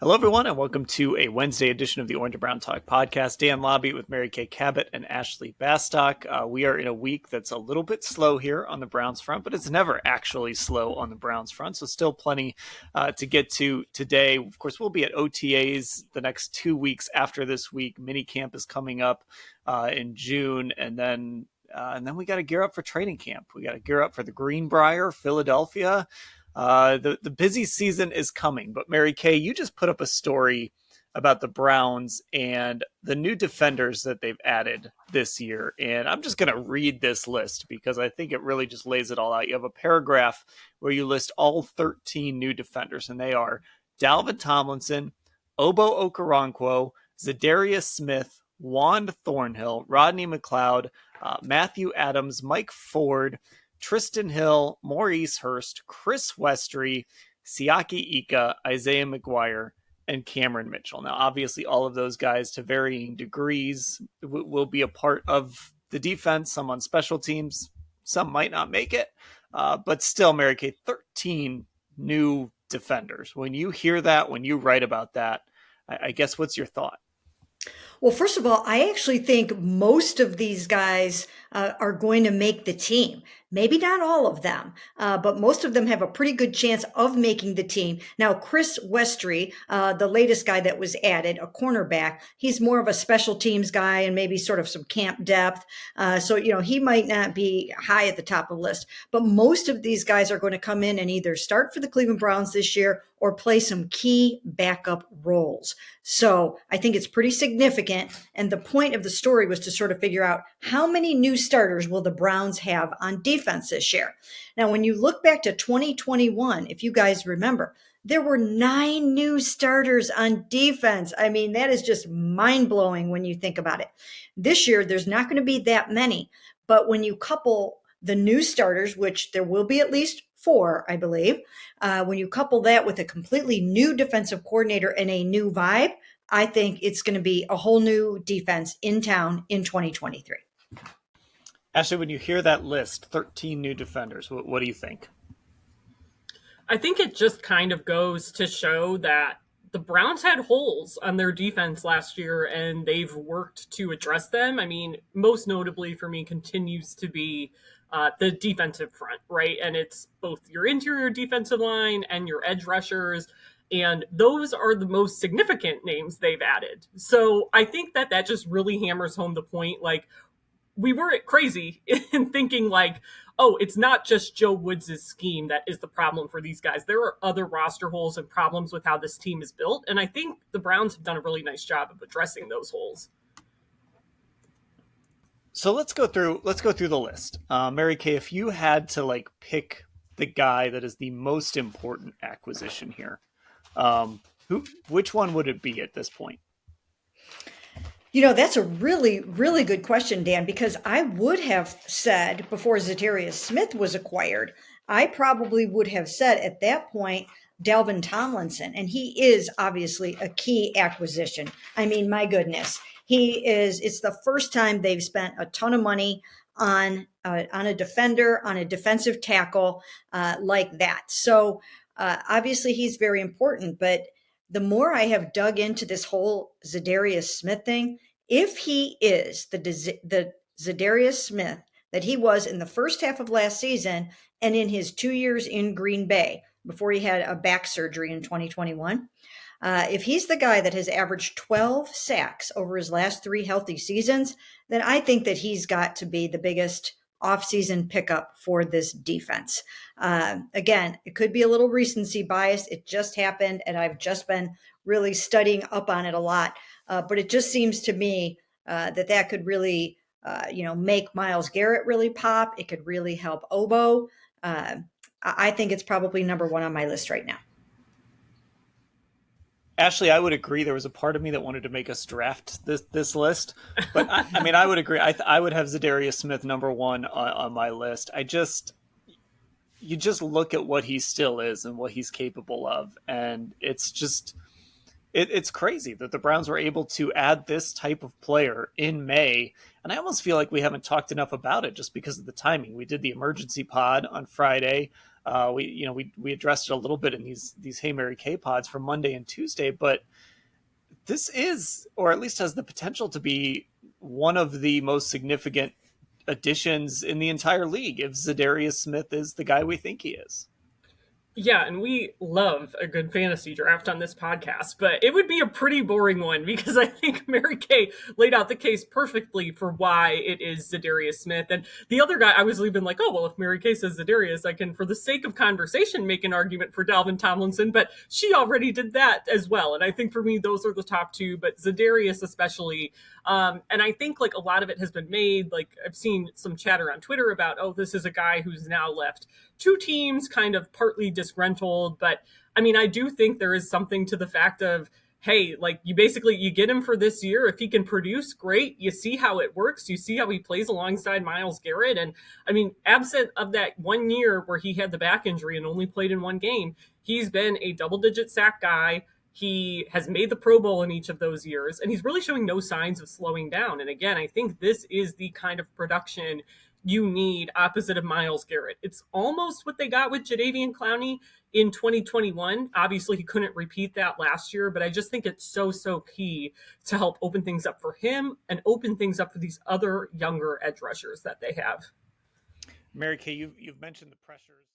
Hello, everyone, and welcome to a Wednesday edition of the Orange and Brown Talk podcast. Dan Labbe with Mary Kay Cabot and Ashley Bastock. We are in a week that's a little bit slow here on the Browns front, but it's never actually slow on the Browns front, so still plenty to get to today. Of course, we'll be at OTAs the next 2 weeks after this week. Minicamp is coming up in June, and then we got to gear up for training camp. We got to gear up for the Greenbrier, Philadelphia. The busy season is coming, but Mary Kay, you just put up a story about the Browns and the new defenders that they've added this year. And I'm just going to read this list because I think it really just lays it all out. You have a paragraph where you list all 13 new defenders, and they are Dalvin Tomlinson, Obo Okoronkwo, Zadarius-Smith, Wand Thornhill, Rodney McLeod, Matthew Adams, Mike Ford, Tristan Hill, Maurice Hurst, Chris Westry, Siaki Ika, Isaiah McGuire, and Cameron Mitchell. Now, obviously, all of those guys to varying degrees will be a part of the defense, some on special teams, some might not make it. But still, Mary Kay, 13 new defenders. When you hear that, when you write about that, I guess what's your thought? Well, first of all, I actually think most of these guys are going to make the team. Maybe not all of them, but most of them have a pretty good chance of making the team. Now, Chris Westry, the latest guy that was added, a cornerback, he's more of a special teams guy and maybe sort of some camp depth. So, he might not be high at the top of the list. But most of these guys are going to come in and either start for the Cleveland Browns this year or play some key backup roles. So I think it's pretty significant. And the point of the story was to sort of figure out how many new starters will the Browns have on defense this year. Now, when you look back to 2021, if you guys remember, there were 9 new starters on defense. I mean, that is just mind-blowing when you think about it. This year, there's not going to be that many. But when you couple the new starters, which there will be at least 4, I believe, when you couple that with a completely new defensive coordinator and a new vibe, I think it's going to be a whole new defense in town in 2023. Ashley, when you hear that list, 13 new defenders, what do you think? I think it just kind of goes to show that the Browns had holes on their defense last year, and they've worked to address them. I mean, most notably for me continues to be the defensive front, right? And it's both your interior defensive line and your edge rushers. And those are the most significant names they've added. So I think that just really hammers home the point. Like, we weren't crazy in thinking like, oh, it's not just Joe Woods' scheme that is the problem for these guys. There are other roster holes and problems with how this team is built. And I think the Browns have done a really nice job of addressing those holes. So let's go through the list. Mary Kay, if you had to pick the guy that is the most important acquisition here, which one would it be at this point? That's a really, really good question, Dan, because I would have said before Zadarius-Smith was acquired, I probably would have said at that point, Dalvin Tomlinson, and he is obviously a key acquisition. I mean, my goodness, it's the first time they've spent a ton of money on a defender, on a defensive tackle like that. So obviously he's very important, but the more I have dug into this whole Za'Darius-Smith thing, if he is the Zadarius-Smith that he was in the first half of last season and in his 2 years in Green Bay before he had a back surgery in 2021, if he's the guy that has averaged 12 sacks over his last 3 healthy seasons, then I think that he's got to be the biggest offseason pickup for this defense. Again, it could be a little recency bias. It just happened, and I've just been really studying up on it a lot. But it just seems to me that could really, make Myles Garrett really pop. It could really help Obo. I think it's probably number 1 on my list right now. Ashley, I would agree. There was a part of me that wanted to make us draft this list, but I would agree. I would have Zadarius-Smith number 1 on my list. You just look at what he still is and what he's capable of, and it's just it's crazy that the Browns were able to add this type of player in May. And I almost feel like we haven't talked enough about it just because of the timing. We did the emergency pod on Friday. We addressed it a little bit in these Hey Mary Kay pods from Monday and Tuesday, but this is, or at least has the potential to be, one of the most significant additions in the entire league if Za'Darius-Smith is the guy we think he is. Yeah, and we love a good fantasy draft on this podcast, but it would be a pretty boring one because I think Mary Kay laid out the case perfectly for why it is Za'Darius-Smith. And the other guy, I was even like, oh, well, if Mary Kay says Za'Darius, I can, for the sake of conversation, make an argument for Dalvin Tomlinson, but she already did that as well. And I think for me, those are the top two, but Za'Darius especially. And I think like a lot of it has been made, like I've seen some chatter on Twitter about, oh, this is a guy who's now left two teams kind of partly disgruntled. But I mean, I do think there is something to the fact of, hey, like you get him for this year. If he can produce, great. You see how it works. You see how he plays alongside Myles Garrett. And I mean, absent of that 1 year where he had the back injury and only played in one game, he's been a double-digit sack guy. He has made the Pro Bowl in each of those years, and he's really showing no signs of slowing down. And again, I think this is the kind of production you need opposite of Myles Garrett. It's almost what they got with Jadeveon Clowney in 2021. Obviously, he couldn't repeat that last year, but I just think it's so key to help open things up for him and open things up for these other younger edge rushers that they have. Mary Kay, you've mentioned the pressures